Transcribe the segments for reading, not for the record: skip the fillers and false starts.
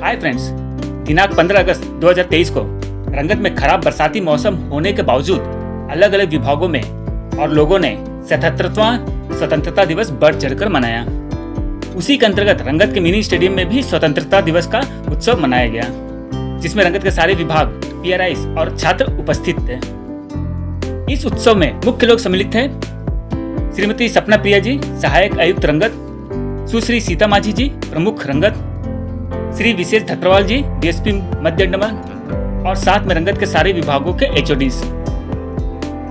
Hi friends, दिनांक 15 अगस्त 2023 को रंगत में खराब बरसाती मौसम होने के बावजूद अलग अलग विभागों में और लोगों ने 77वां स्वतंत्रता दिवस बढ़ चढ़कर मनाया। उसी के अंतर्गत रंगत के मिनी स्टेडियम में भी स्वतंत्रता दिवस का उत्सव मनाया गया, जिसमें रंगत के सारे विभाग, PRIs और छात्र उपस्थित थे। इस उत्सव में मुख्य लोग सम्मिलित थे श्रीमती सपना प्रिया जी, सहायक आयुक्त रंगत, सुश्री सीता माझी जी, प्रमुख रंगत, श्री विशेष धत्रवाल जी, DSP मध्य अंडमान और साथ में रंगत के सारे विभागों के HODs।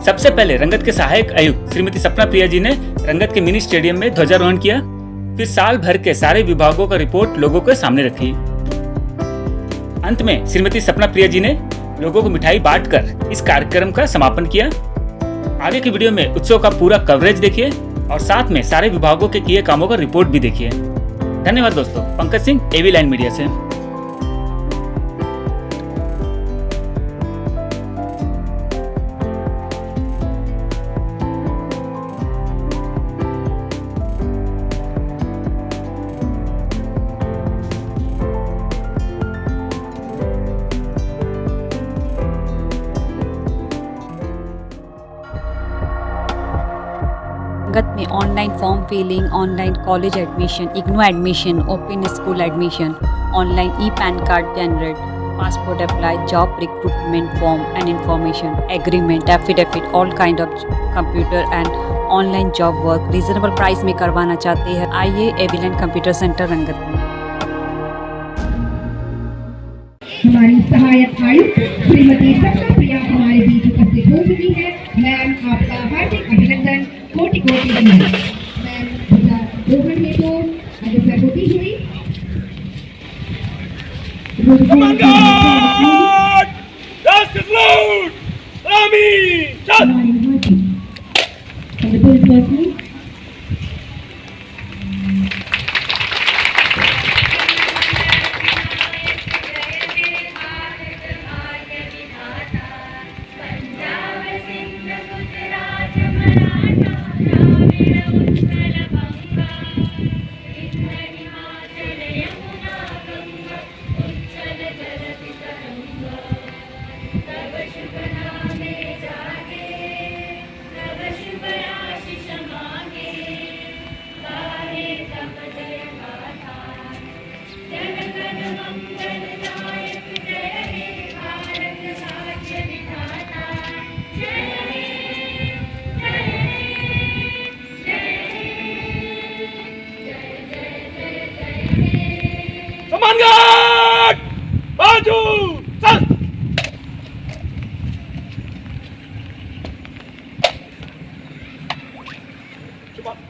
सबसे पहले रंगत के सहायक आयुक्त श्रीमती सपना प्रिया जी ने रंगत के मिनी स्टेडियम में ध्वजारोहण किया, फिर साल भर के सारे विभागों का रिपोर्ट लोगों के सामने रखी। अंत में श्रीमती सपना प्रिया जी ने लोगों को मिठाई बांटकर इस कार्यक्रम का समापन किया। आगे की वीडियो में उत्सव का पूरा कवरेज देखिए और साथ में सारे विभागों के किए कामों का रिपोर्ट भी देखिए। धन्यवाद दोस्तों। Pankaj Singh, AV line media से। रंगत में online form filling, online college admission, IGNOU admission, open school admission, online e PAN card generate, passport apply, job recruitment form and information, agreement, affidavit, all kind of computer and online job work reasonable price में करवाना चाहते हैं। आइए एविलेंट computer centre रंगत में। हमारी सहायक आयुक्त श्रीमती सपना प्रिया हमारे बीच उपस्थित हो चुकी है। मैम, आपका हार्दिक अभिनंदन, कोटि कोटि धन्यवाद। मैम, रोहन में तो अग्रसर होती हुई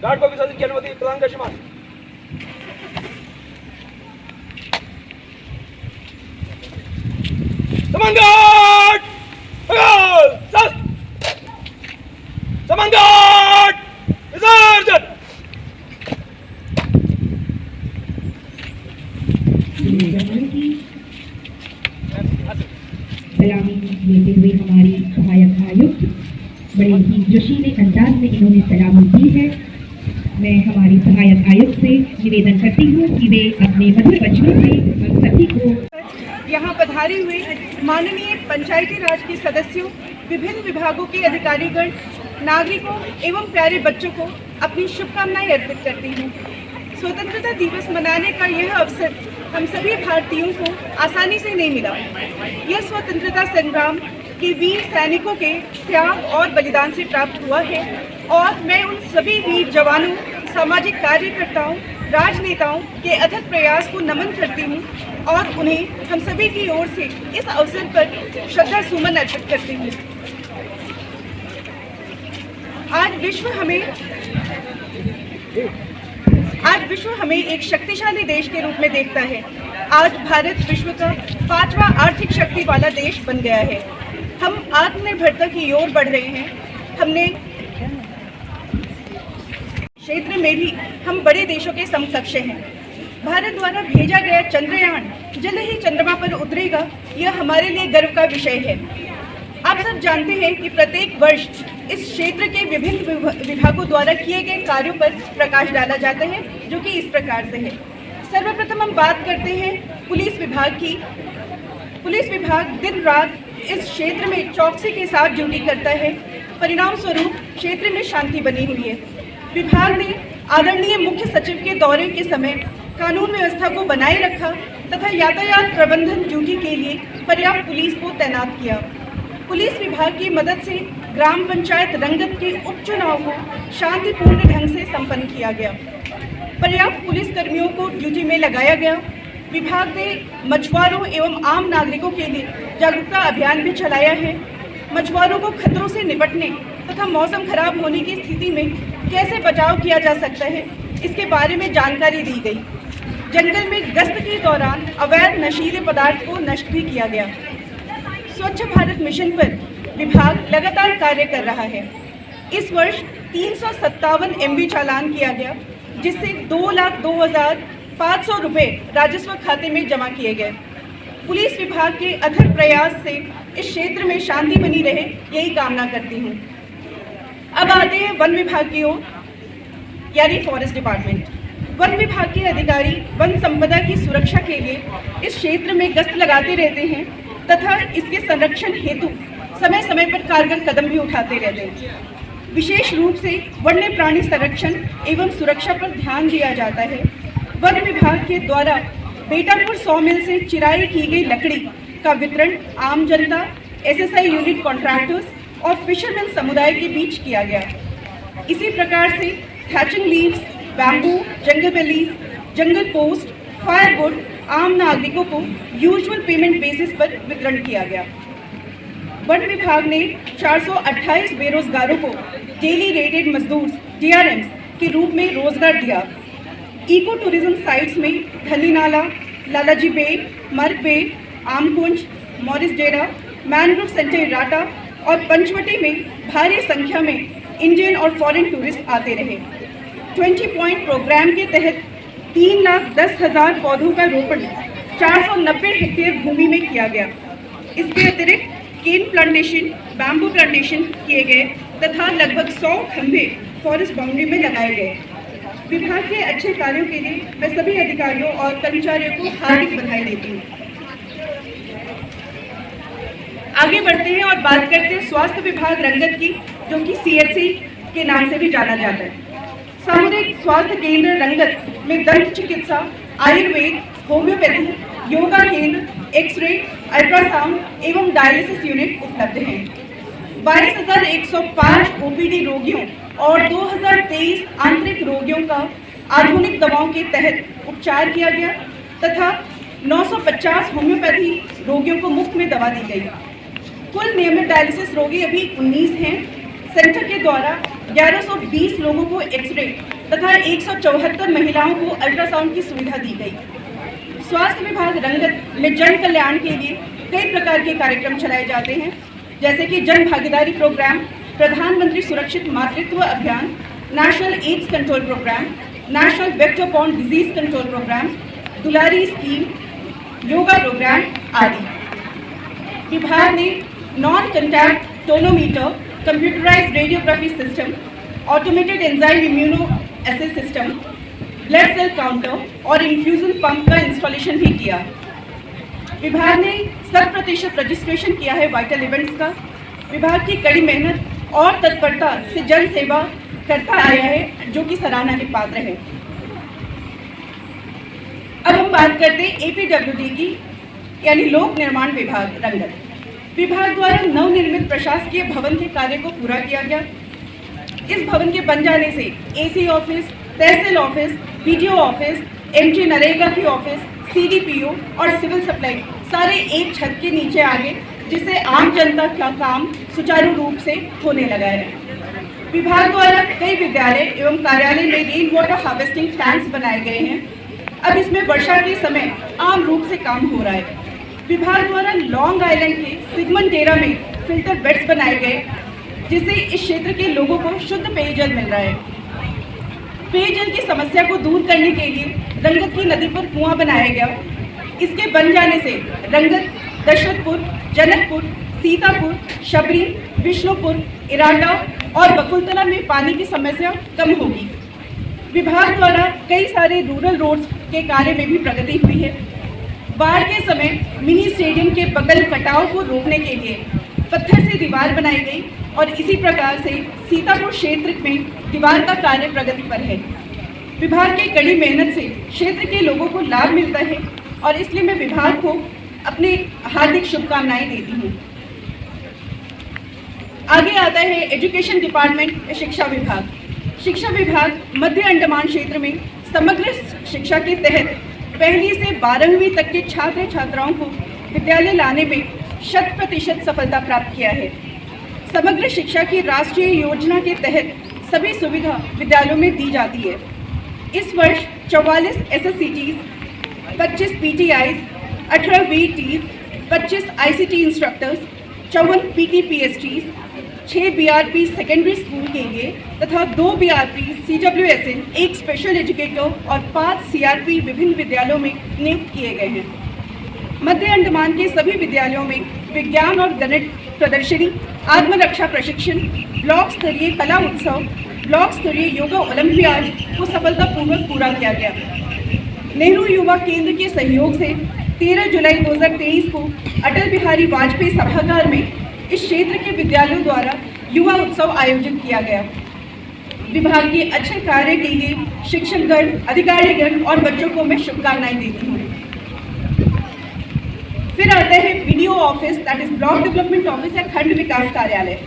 गार्ड को विसर्जन की अनुमति प्रदान कर श्रीमान। समान गार्ड, समान गार्ड, विसर्जन। सलामी लेते हुए हमारी सहायक आयुक्त बड़े ही जोशीले अंदाज में इन्होंने सलामी दी है। मैं हमारी सहायक आयुक्त से निवेदन करती हूँ कि वे अपने मधुर वचनों से हम सभी को यहाँ पधारे हुए माननीय पंचायती राज के सदस्यों, विभिन्न विभागों के अधिकारीगण, नागरिकों एवं प्यारे बच्चों को अपनी शुभकामनाएं अर्पित करती हूँ। स्वतंत्रता दिवस मनाने का यह अवसर हम सभी भारतीयों को आसानी से नहीं मिला। यह स्वतंत्रता संग्राम के वीर सैनिकों के त्याग और बलिदान से प्राप्त हुआ है और मैं उन सभी वीर जवानों, सामाजिक कार्यकर्ताओं, राजनेताओं के अथक प्रयास को नमन करती हूँ और उन्हें हम सभी की ओर से इस अवसर पर श्रद्धा सुमन अर्पित करती हूँ। आज विश्व हमें एक शक्तिशाली देश के रूप में देखता है। आज भारत विश्व का 5वां आर्थिक शक्ति वाला देश बन गया है। हम आत्मनिर्भरता की ओर बढ़ रहे हैं। हमने क्षेत्र में भी हम बड़े देशों के समकक्ष हैं। भारत द्वारा भेजा गया चंद्रयान जल्द ही चंद्रमा पर उतरेगा, यह हमारे लिए गर्व का विषय है। आप सब जानते हैं कि प्रत्येक वर्ष इस क्षेत्र के विभिन्न विभागों द्वारा किए गए कार्यों पर प्रकाश डाला जाता है, जो कि इस प्रकार से है। सर्वप्रथम हम बात करते हैं पुलिस विभाग की। पुलिस विभाग दिन रात इस क्षेत्र में चौकसी के साथ ड्यूटी करता है। परिणाम स्वरूप क्षेत्र में शांति बनी हुई है। विभाग ने आदरणीय मुख्य सचिव के दौरे के समय कानून व्यवस्था को बनाए रखा तथा यातायात प्रबंधन ड्यूटी के लिए पर्याप्त पुलिस को तैनात किया। पुलिस विभाग की मदद से ग्राम पंचायत रंगत के उपचुनाव को शांतिपूर्ण ढंग से संपन्न किया गया। पर्याप्त पुलिस कर्मियों को ड्यूटी में लगाया गया। विभाग ने मछुआरों एवं आम नागरिकों के लिए जागरूकता अभियान भी चलाया है। मछुआरों को खतरों से निपटने तथा मौसम खराब होने की स्थिति में कैसे बचाव किया जा सकता है, इसके बारे में जानकारी दी गई। जंगल में गश्त के दौरान अवैध नशीले पदार्थ को नष्ट भी किया गया। स्वच्छ भारत मिशन पर विभाग लगातार कार्य कर रहा है। इस वर्ष 357 MV चालान किया गया, जिससे 2,02,500 रुपये राजस्व खाते में जमा किए गए। पुलिस विभाग के अथक प्रयास से इस क्षेत्र में शांति बनी रहे, यही कामना करती हूँ। अब आते हैं वन विभाग की ओर, यानी फॉरेस्ट डिपार्टमेंट। वन विभाग के अधिकारी वन संपदा की सुरक्षा के लिए इस क्षेत्र में गश्त लगाते रहते हैं तथा इसके संरक्षण हेतु समय समय पर कारगर कदम भी उठाते रहते हैं। विशेष रूप से वन्य प्राणी संरक्षण एवं सुरक्षा पर ध्यान दिया जाता है। वन विभाग के द्वारा बेटापुर सॉमिल से चिराई की गई लकड़ी का वितरण आम जनता, SSI यूनिट कॉन्ट्रैक्टर्स और फिशरमैन समुदाय के बीच किया गया। इसी प्रकार से थैचिंग लीव्स, बैम्बू, जंगल बेलीज, जंगल पोस्ट, फायरवुड आम नागरिकों को यूजुअल पेमेंट बेसिस पर वितरण किया गया। वन विभाग ने 428 बेरोजगारों को डेली रेटेड मजदूर DRMs के रूप में रोजगार दिया। इको टूरिज्म साइट्स में धनी नाला, लालाजी बेट, मर्ग बेट, आमकुंज, मॉरिस डेरा, मैनग्रोव सेंटर इराटा और पंचवटी में भारी संख्या में इंडियन और फॉरेन टूरिस्ट आते रहे। 20 पॉइंट प्रोग्राम के तहत 3,10,000 पौधों का रोपण 490 हेक्टेयर भूमि में किया गया। इसके अतिरिक्त केन प्लांटेशन, बैम्बू प्लांटेशन किए गए तथा लगभग 100 खंभे फॉरेस्ट बाउंड्री में लगाए गए। विभाग के अच्छे कार्यों के लिए मैं सभी अधिकारियों और कर्मचारियों को हार्दिक बधाई देती हूँ। आगे बढ़ते हैं और बात करते हैं स्वास्थ्य विभाग रंगत की, जो कि CHC के नाम से भी जाना जाता है। सामुदायिक स्वास्थ्य केंद्र रंगत में दंत चिकित्सा, आयुर्वेद, होम्योपैथी, योगा केंद्र, एक्सरे, अल्ट्रासाउंड एवं डायलिसिस यूनिट उपलब्ध हैं। 22,105 OPD रोगियों और 2,023 आंतरिक रोगियों का आधुनिक दवाओं के तहत उपचार किया गया तथा 950 होम्योपैथी रोगियों को मुफ्त में दवा दी गई। कुल नियमित डायलिसिस रोगी अभी 19 हैं। सेंटर के द्वारा 1120 लोगों को एक्सरे तथा 174 महिलाओं को अल्ट्रासाउंड की सुविधा दी गई। स्वास्थ्य विभाग रंगत में जन कल्याण के लिए कई प्रकार के कार्यक्रम चलाए जाते हैं, जैसे कि जन भागीदारी प्रोग्राम, प्रधानमंत्री सुरक्षित मातृत्व अभियान, national AIDS control programme, national vector borne disease control programme, Dulari scheme, yoga programme आदि। विभाग ने non contact tonometer, computerised radiography system, automated enzyme immuno assay system, blood cell counter और इन्फ्यूजन पंप का इंस्टॉलेशन भी किया। विभाग ने 100% रजिस्ट्रेशन किया है वाइटल इवेंट्स का। विभाग की कड़ी मेहनत और तत्परता से जन सेवा करता आया है, जो कि सराहना के पात्र है। अब हम बात करते हैं APWD की, यानी लोक निर्माण विभाग रंगत। विभाग द्वारा नवनिर्मित प्रशासकीय भवन के कार्य को पूरा किया गया। इस भवन के बन जाने से AC office, tehsil office, BDO office, MG NREGA की ऑफिस, CDPO और सिविल सप्लाई सारे एक छत के नीचे आ गए, जिससे आम जनता का काम सुचारू रूप से होने लगा है। विभाग द्वारा कई विद्यालय एवं कार्यालय में रेन वाटर हार्वेस्टिंग टैंक्स बनाए गए हैं। अब इसमें वर्षा के समय आम रूप से काम हो रहा है। विभाग द्वारा लॉन्ग आइलैंड के सिगमन डेरा में फिल्टर बेड्स बनाए गए, जिससे इस क्षेत्र के लोगों को शुद्ध पेयजल मिल रहा है। पेयजल की समस्या को दूर करने के लिए रंगत की नदी पर कुआं बनाया गया। इसके बन जाने से रंगत, दशरथपुर, जनकपुर, सीतापुर, शबरी, विष्णुपुर, इराटा और बकुलतला में पानी की समस्या कम होगी। विभाग द्वारा कई सारे रूरल रोड्स के कार्य में भी प्रगति हुई है। बाढ़ के समय मिनी स्टेडियम के बगल कटाव को रोकने के लिए पत्थर से दीवार बनाई गई और इसी प्रकार से सीतापुर क्षेत्र में दीवार का कार्य प्रगति पर है। विभाग की कड़ी मेहनत से क्षेत्र के लोगों को लाभ मिलता है और इसलिए मैं विभाग को अपनी हार्दिक शुभकामनाएं देती हूँ। आगे आता है एजुकेशन डिपार्टमेंट, शिक्षा विभाग। शिक्षा विभाग मध्य अंडमान क्षेत्र में समग्र शिक्षा के तहत पहली से 12वीं तक के छात्र छात्राओं को विद्यालय लाने में 100% सफलता प्राप्त किया है। समग्र शिक्षा की राष्ट्रीय योजना के तहत सभी सुविधा विद्यालयों में दी जाती है। इस वर्ष 44 SSCTs, 25 PTIs, 18 VTs, 25 ICT instructors, 54 PT PSTs, 6 BRP secondary school के लिए तथा 2 BRP CWSN, 1 स्पेशल एजुकेटर और 5 CRP विभिन्न विद्यालयों में नियुक्त किए गए हैं। मध्य अंडमान के सभी विद्यालयों में विज्ञान और गणित प्रदर्शनी, आत्मरक्षा प्रशिक्षण, ब्लॉक स्तरीय कला उत्सव, ब्लॉक स्तरीय योगा ओलंपियाड को सफलतापूर्वक पूरा किया गया। नेहरू युवा केंद्र के सहयोग से 13 जुलाई 2023 को अटल बिहारी वाजपेयी सभागार में इस क्षेत्र के विद्यालयों द्वारा युवा उत्सव आयोजित किया गया। विभाग के अच्छे कार्य के लिए शिक्षकगण, अधिकारीगण और बच्चों को मैं शुभकामनाएं देती हूँ। फिर आता है BDO office, that is block development office या खंड विकास कार्यालय।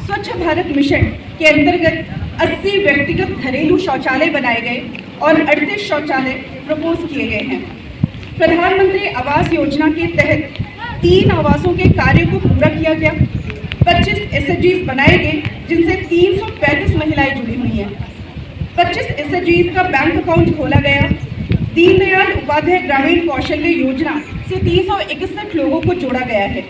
स्वच्छ भारत मिशन के अंतर्गत 80 व्यक्तिगत घरेलू शौचालय बनाए गए और 38 शौचालय प्रपोज किए गए हैं। प्रधानमंत्री आवास योजना के तहत 3 आवासों के कार्य को पूरा किया गया। 25 SHGs बनाए गए जिनसे 335 महिलाएं जुड़ी हुई हैं। 25 SHGs का बैंक अकाउंट खोला गया। दीनदयाल उपाध्याय ग्रामीण कौशल्य योजना से 361 लोगों को जोड़ा गया है।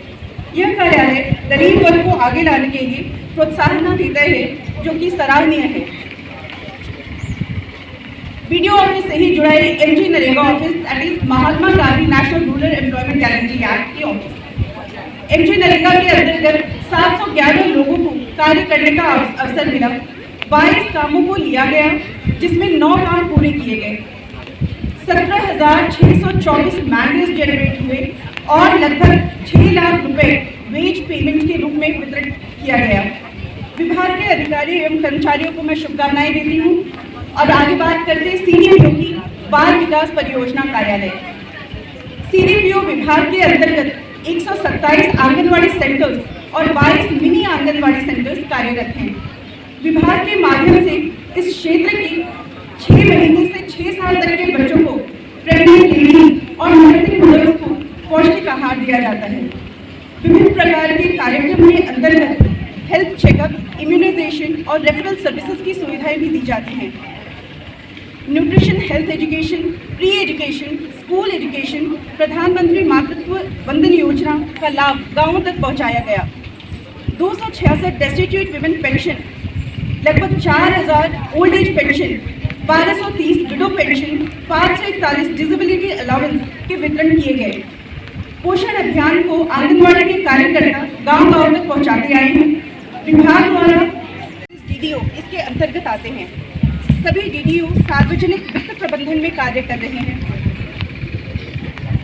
यह कार्यालय गरीब वर्ग को आगे लाने के लिए प्रोत्साहन देता है, जो कि सराहनीय है। BDO ऑफिस से ही जुड़ा है MG NREGA office, that is Mahatma Gandhi national rural employment guarantee act की ऑफिस। MG नरेगा के अंतर्गत 711 लोगों को कार्य करने का अवसर मिला। 22 कामों को लिया गया जिसमें 9 काम पूरे किए गए। 17,624 मैंडेज जनरेट हुए और लगभग 6 लाख रुपए वेज पेमेंट के रूप में वितरित किया गया। विभाग के अधिकारी एवं कर्मचारियों को मैं शुभकामनाएं देती हूँ। और आगे बात करते हैं CDPO की, बाल विकास परियोजना कार्यालय। CDPO विभाग के अंतर्गत 127 आंगनवाड़ी सेंटर्स और 22 मिनी आंगनवाड़ी सेंटर्स कार्यरत हैं। विभाग के माध्यम से इस क्षेत्र की 6 महीने से 6 साल तक के बच्चों को, प्रेग्नेंट लेडीज और नर्सिंग मदर्स को पौष्टिक आहार दिया जाता है। विभिन्न प्रकार के कार्यक्रम के अंतर्गत हेल्थ चेकअप, इम्यूनाइजेशन और रेफरल सर्विसेज की सुविधाएं भी दी जाती हैं। Nutrition, health education, pre education, school education, प्रधानमंत्री मातृत्व वंदन योजना का लाभ गांवों तक पहुंचाया गया। 266 डेस्टिट्यूट विमेन पेंशन, लगभग 4,000 old age pension, 1230 window pension, 541 disability allowance के वितरण किए गए। पोषण अभियान को आंगनवाड़ी के कार्यकर्ता गांव-गांव तक पहुंचाते आए हैं। विभाग द्वारा DDO इसके अंतर्गत आते हैं। सभी DDO सार्वजनिक वित्त प्रबंधन में कार्य कर रहे हैं।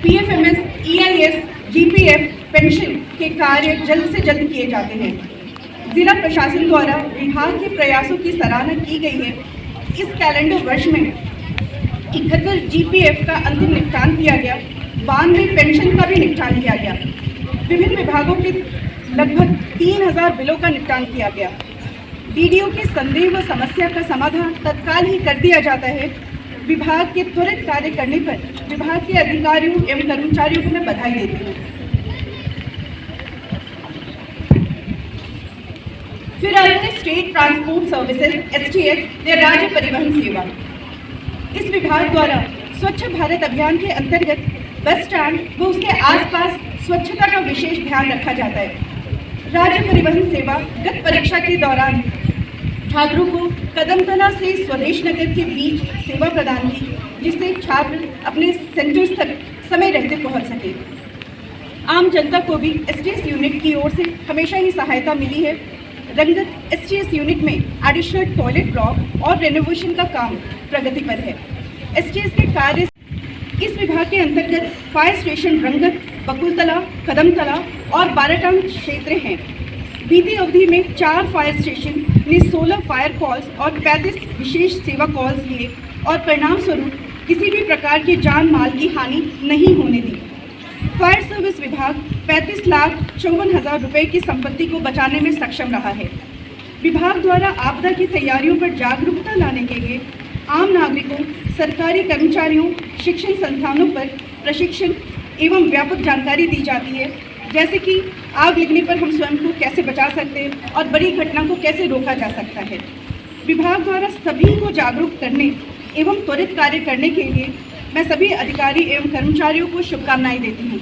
PFMS, EIS, GPF पेंशन के कार्य जल्द से जल्द किए जाते हैं। जिला प्रशासन द्वारा विभाग के प्रयासों की सराहना की गई है। इस कैलेंडर वर्ष में 71 GPF का अंतिम निपटान किया गया। 92 पेंशन का भी निपटान किया गया। विभिन्न विभागों के लगभग 3,000 बिलों का निपटान किया गया। DDO के संदेह व समस्या का समाधान तत्काल ही कर दिया जाता है। विभाग के त्वरित कार्य करने पर विभाग के अधिकारियों एवं कर्मचारियों को मैं बधाई देती हूँ। फिर आते हैं स्टेट ट्रांसपोर्ट सर्विसेज STS या राज्य परिवहन सेवा। इस विभाग द्वारा स्वच्छ भारत अभियान के अंतर्गत बस स्टैंड व उसके आसपास स्वच्छता का विशेष ध्यान रखा जाता है। राज्य परिवहन सेवा गत परीक्षा के दौरान छात्रों को कदमतला से स्वदेश नगर के बीच सेवा प्रदान की, जिससे छात्र अपने सेंटर्स तक समय रहते पहुंच सके। आम जनता को भी STS यूनिट की ओर से हमेशा ही सहायता मिली है। रंगत STS यूनिट में एडिशनल टॉयलेट ब्लॉक और रेनोवेशन का काम प्रगति पर है। STS के कार्य इस विभाग के अंतर्गत फायर स्टेशन रंगत, बकुलतला, कदमतला और बाराटांग क्षेत्र हैं। बीती अवधि में 4 फायर स्टेशन ने 16 फायर कॉल्स और 35 विशेष सेवा कॉल्स लिए और परिणाम स्वरूप किसी भी प्रकार की जान माल की हानि नहीं होने दी। फायर सर्विस विभाग 35,54,000 रुपये की संपत्ति को बचाने में सक्षम रहा है। विभाग द्वारा आपदा की तैयारियों पर जागरूकता लाने के लिए आम नागरिकों, सरकारी कर्मचारियों, शिक्षण संस्थानों पर प्रशिक्षण एवं व्यापक जानकारी दी जाती है, जैसे कि आग लगने पर हम स्वयं को कैसे बचा सकते हैं और बड़ी घटना को कैसे रोका जा सकता है। विभाग द्वारा सभी को जागरूक करने एवं त्वरित कार्य करने के लिए मैं सभी अधिकारी एवं कर्मचारियों को शुभकामनाएं देती हूँ।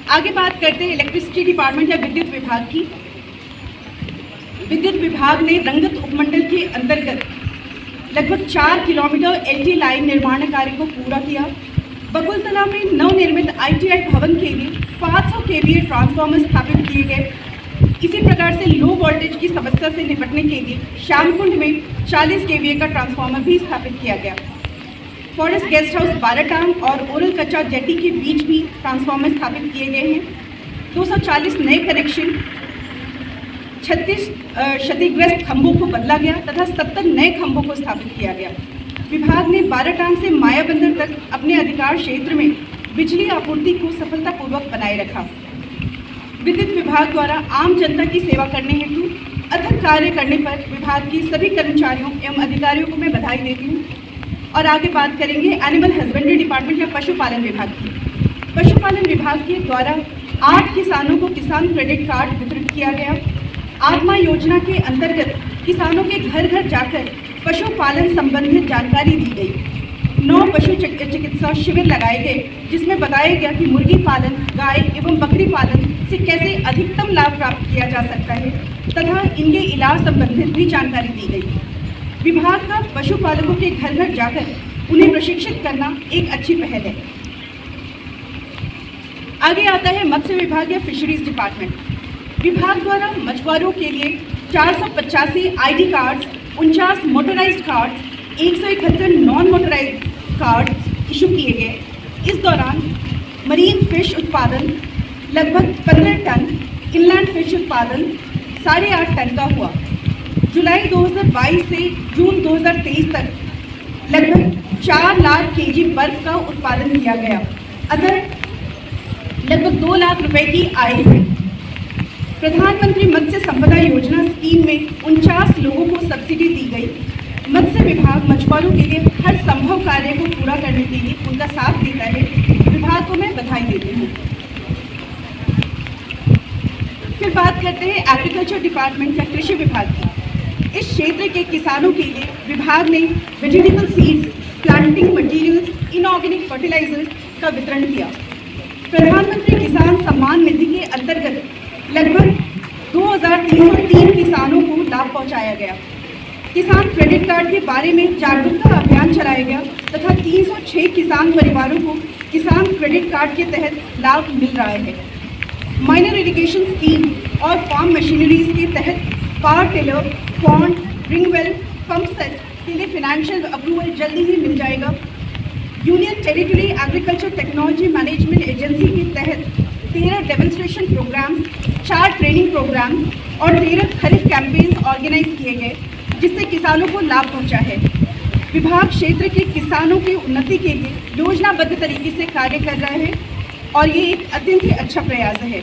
आगे बात करते हैं इलेक्ट्रिसिटी डिपार्टमेंट या विद्युत विभाग की। विद्युत विभाग ने रंगत उपमंडल के अंतर्गत लगभग 4 किलोमीटर LT लाइन निर्माण कार्य को पूरा किया। बकुलतला में नवनिर्मित ITI भवन के लिए 500 kVA ट्रांसफार्मर स्थापित किए गए। इसी प्रकार से लो वोल्टेज की समस्या से निपटने के लिए श्यामकुंड में 40 kVA का ट्रांसफार्मर भी स्थापित किया गया। फॉरेस्ट गेस्ट हाउस बाराटांग और ओरल कच्चा जेटी के बीच भी ट्रांसफार्मर स्थापित किए गए हैं। 240 नए कनेक्शन, 36 क्षतिग्रस्त खंभों को बदला गया तथा 70 नए खंभों को स्थापित किया गया। विभाग ने बाराटांग से मायाबंदर तक अपने अधिकार क्षेत्र में बिजली आपूर्ति को सफलतापूर्वक बनाए रखा। विद्युत विभाग द्वारा आम जनता की सेवा करने हेतु अथक कार्य करने पर विभाग की सभी कर्मचारियों एवं अधिकारियों को मैं बधाई देती हूँ। और आगे बात करेंगे एनिमल हस्बेंड्री डिपार्टमेंट या पशुपालन विभाग की। पशुपालन विभाग के द्वारा 8 किसानों को किसान क्रेडिट कार्ड वितरित किया गया। आत्मा योजना के अंतर्गत किसानों के घर घर जाकर पशुपालन संबंधित जानकारी दी गई। 9 पशु चिकित्सा शिविर लगाए गए, जिसमें बताया गया कि मुर्गी पालन, गाय एवं बकरी पालन से कैसे अधिकतम लाभ प्राप्त किया जा सकता है तथा इनके इलाज संबंधित भी जानकारी दी गई। विभाग का पशुपालकों के घर घर जाकर उन्हें प्रशिक्षित करना एक अच्छी पहल है। आगे आता है मत्स्य विभाग या फिशरीज डिपार्टमेंट। विभाग द्वारा मछुआरों के लिए 485 ID cards, 49 motorised cards, 171 non motorised cards issue किए गए। इस दौरान मरीन फिश उत्पादन लगभग 15 टन, इनलैंड फिश उत्पादन 8.5 टन का हुआ। जुलाई 2022 से जून 2023 तक लगभग 4 लाख kg बर्फ का उत्पादन किया गया। अतः लगभग 2 लाख रुपए की आय हुई। प्रधानमंत्री मत्स्य संपदा योजना स्कीम में 49 लोगों को सब्सिडी दी गई। मत्स्य विभाग मछुआरों के लिए हर संभव कार्य को पूरा करने के लिए उनका साथ देता है। विभाग को मैं बधाई देती हूँ। फिर बात करते हैं एग्रीकल्चर डिपार्टमेंट या कृषि विभाग की। इस क्षेत्र के किसानों के लिए विभाग ने vegetable seeds, planting materials, inorganic fertilisers का वितरण किया। प्रधानमंत्री किसान सम्मान निधि के अंतर्गत लगभग 2303 किसानों को लाभ पहुंचाया गया। किसान क्रेडिट कार्ड के बारे में जागरूकता अभियान चलाया गया तथा 306 किसान परिवारों को किसान क्रेडिट कार्ड के तहत लाभ मिल रहा है। माइनर इरिगेशन स्कीम और फार्म मशीनरीज के तहत power tiller, pond, ring well, pump set के लिए फाइनेंशियल अप्रूवल जल्दी ही मिल जाएगा। Union territory agriculture technology management agency के तहत 13 डेमोन्स्ट्रेशन प्रोग्राम, 4 ट्रेनिंग प्रोग्राम और 13 खरीफ कैंपेन्स ऑर्गेनाइज किए गए, जिससे किसानों को लाभ पहुंचा है। विभाग क्षेत्र के किसानों की उन्नति के लिए योजनाबद्ध तरीके से कार्य कर रहा है और ये एक अत्यंत ही अच्छा प्रयास है।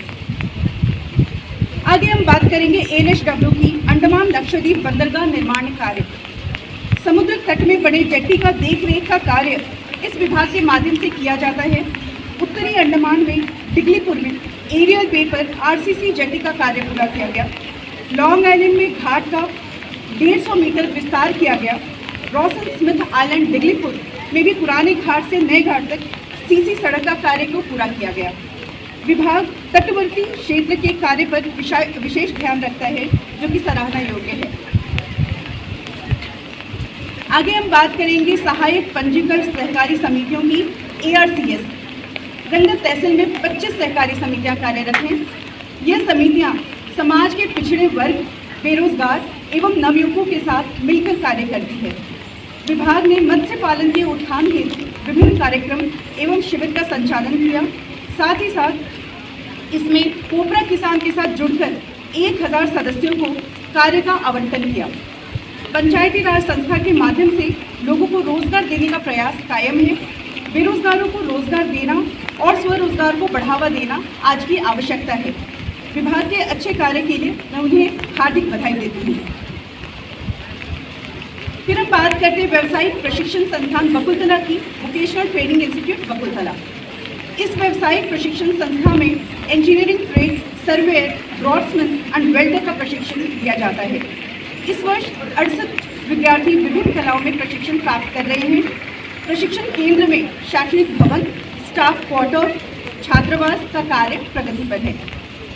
आगे हम बात करेंगे ANHW की अंडमान लक्षद्वीप बंदरगाह निर्माण कार्य। समुद्र तट में बने जेट्टी का देखरेख का कार्य इस विभाग के माध्यम से किया जाता है। उत्तरी अंडमान में डिगलीपुर में एरियल पे पर RCC जेट्टी का कार्य पूरा किया गया। लॉन्ग आइलैंड में घाट का 150 मीटर विस्तार किया गया। रॉसन स्मिथ आइलैंड डिगलीपुर में भी पुराने घाट से नए घाट तक CC सड़क का कार्य को पूरा किया गया। विभाग तटवर्ती क्षेत्र के कार्य पर विशेष ध्यान रखता है, जो कि सराहना योग्य है। आगे हम बात करेंगे सहायक पंजीकृत सहकारी समितियों की ARCS। रंगत तहसील में 25 सहकारी समितियां कार्यरत हैं। यह समितियां समाज के पिछड़े वर्ग, बेरोजगार एवं नवयुवकों के साथ मिलकर कार्य करती है। विभाग ने मत्स्य पालन के उत्थान हेतु विभिन्न कार्यक्रम एवं शिविर का संचालन किया। साथ ही साथ इसमें कोबरा किसान के साथ जुड़कर 1000 सदस्यों को कार्य का आवंटन किया। पंचायती राज संस्था के माध्यम से लोगों को रोजगार देने का प्रयास कायम है। बेरोजगारों को रोजगार देना और स्वरोजगार को बढ़ावा देना आज की आवश्यकता है। विभाग के अच्छे कार्य के लिए मैं उन्हें हार्दिक बधाई देती हूँ। फिर हम बात करते हैं व्यावसायिक प्रशिक्षण संस्थान बकुलतला की, वोकेशनल ट्रेनिंग इंस्टीट्यूट बकुलतला। इस व्यावसायिक प्रशिक्षण संस्था में engineering trade, surveyor, draughtsman and welder का प्रशिक्षण दिया जाता है। इस वर्ष 68 विद्यार्थी विभिन्न कलाओं में प्रशिक्षण प्राप्त कर रहे हैं। प्रशिक्षण केंद्र में शैक्षणिक भवन, स्टाफ क्वार्टर, छात्रावास का कार्य प्रगति पर है।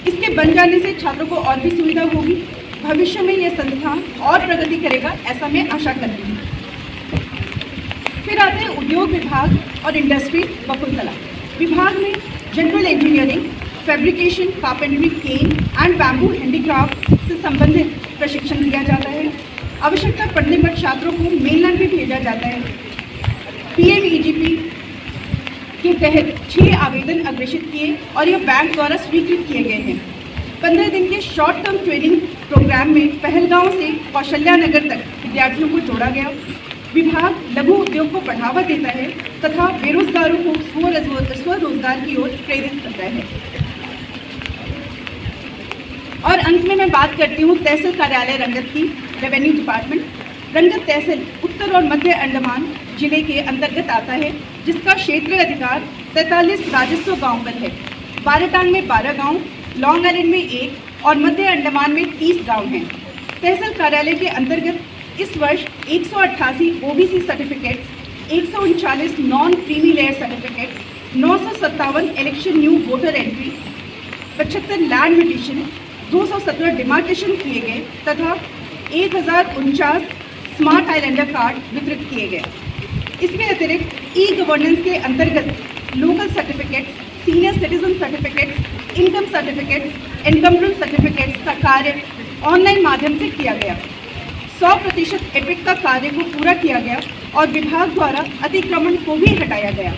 इसके बन जाने से छात्रों को और भी सुविधा होगी। भविष्य में यह संस्थान और प्रगति करेगा, ऐसा मैं आशा करती हूँ। फिर आते हैं उद्योग विभाग और इंडस्ट्रीज बकुलतला। विभाग में general engineering, fabrication, carpentry, cane and bamboo handicraft से संबंधित प्रशिक्षण दिया जाता है। आवश्यकता पड़ने पर छात्रों को मेनलैंड भी भेजा जाता है। PMEGP के तहत 6 आवेदन अग्रेषित किए और यह बैंक द्वारा स्वीकृत किए गए हैं। 15 दिन के शॉर्ट टर्म ट्रेनिंग प्रोग्राम में पहलगांव से कौशल्या नगर तक विद्यार्थियों को जोड़ा गया। विभाग लघु उद्योग को बढ़ावा देता है तथा बेरोजगारों को स्वरोजगार की ओर प्रेरित करता है। और अंत में मैं बात करती हूँ तहसील कार्यालय रंगत की, रेवेन्यू डिपार्टमेंट। रंगत तहसील उत्तर और मध्य अंडमान जिले के अंतर्गत आता है, जिसका क्षेत्रीय अधिकार 43 राजस्व गांव पर है। बाराटांग में 12 गांव, लॉन्ग आइलैंड में 1 और मध्य अंडमान में 30 गांव हैं। तहसील कार्यालय के अंतर्गत इस वर्ष 188 OBC certificates, 139 non creamy layer certificates, 957 election new voter entry, 75 land mutation, 217 demarcation किए गए तथा 1049 स्मार्ट आइलैंडर कार्ड वितरित किए गए। इसके अतिरिक्त ई गवर्नेंस के अंतर्गत local certificates, senior citizen certificates, income certificates, encumbrance certificates का कार्य ऑनलाइन माध्यम से किया गया। 100% एपिक का कार्य को पूरा किया गया और विभाग द्वारा अतिक्रमण को भी हटाया गया।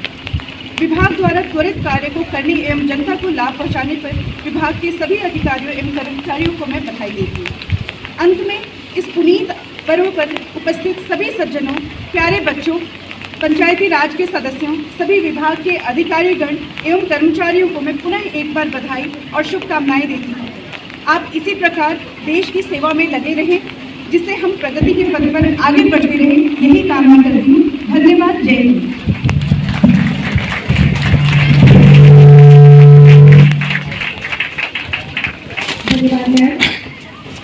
विभाग द्वारा त्वरित कार्य को करने एवं जनता को लाभ पहुंचाने पर विभाग के सभी अधिकारियों एवं कर्मचारियों को मैं बधाई देती हूँ। अंत में इस पुनीत पर्व पर उपस्थित सभी सज्जनों, प्यारे बच्चों, पंचायती राज के सदस्यों, सभी विभाग के अधिकारीगण एवं कर्मचारियों को मैं पुनः एक बार बधाई और शुभकामनाएं देती हूँ। आप इसी प्रकार देश की सेवा में लगे रहें, जिससे हम प्रगति के पथ पर आगे बढ़ते रहें, यही कामना करती हूँ। धन्यवाद। जय हिंद। धन्यवाद मैम,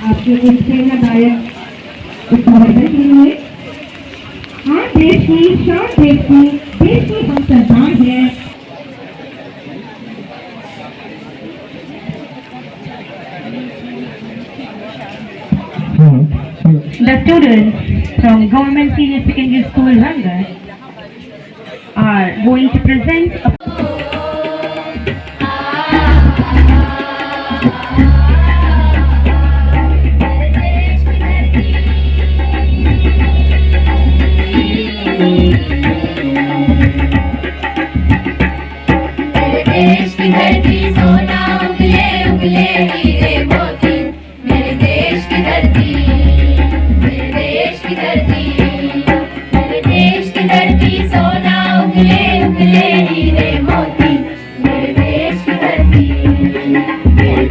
आपके इस प्रेरणादायक उद्बोधन के लिए। हाँ, देश की शान, देश की हम संतान है। The students from Government Senior Secondary School Rangat are going to present a देश की धरती सोना उगले उगले हीरे मोती, मेरे देश की धरती, मेरे देश की धरती, मेरे देश की धरती सोना उगले उगले हीरे मोती, मेरे देश की धरती, मेरे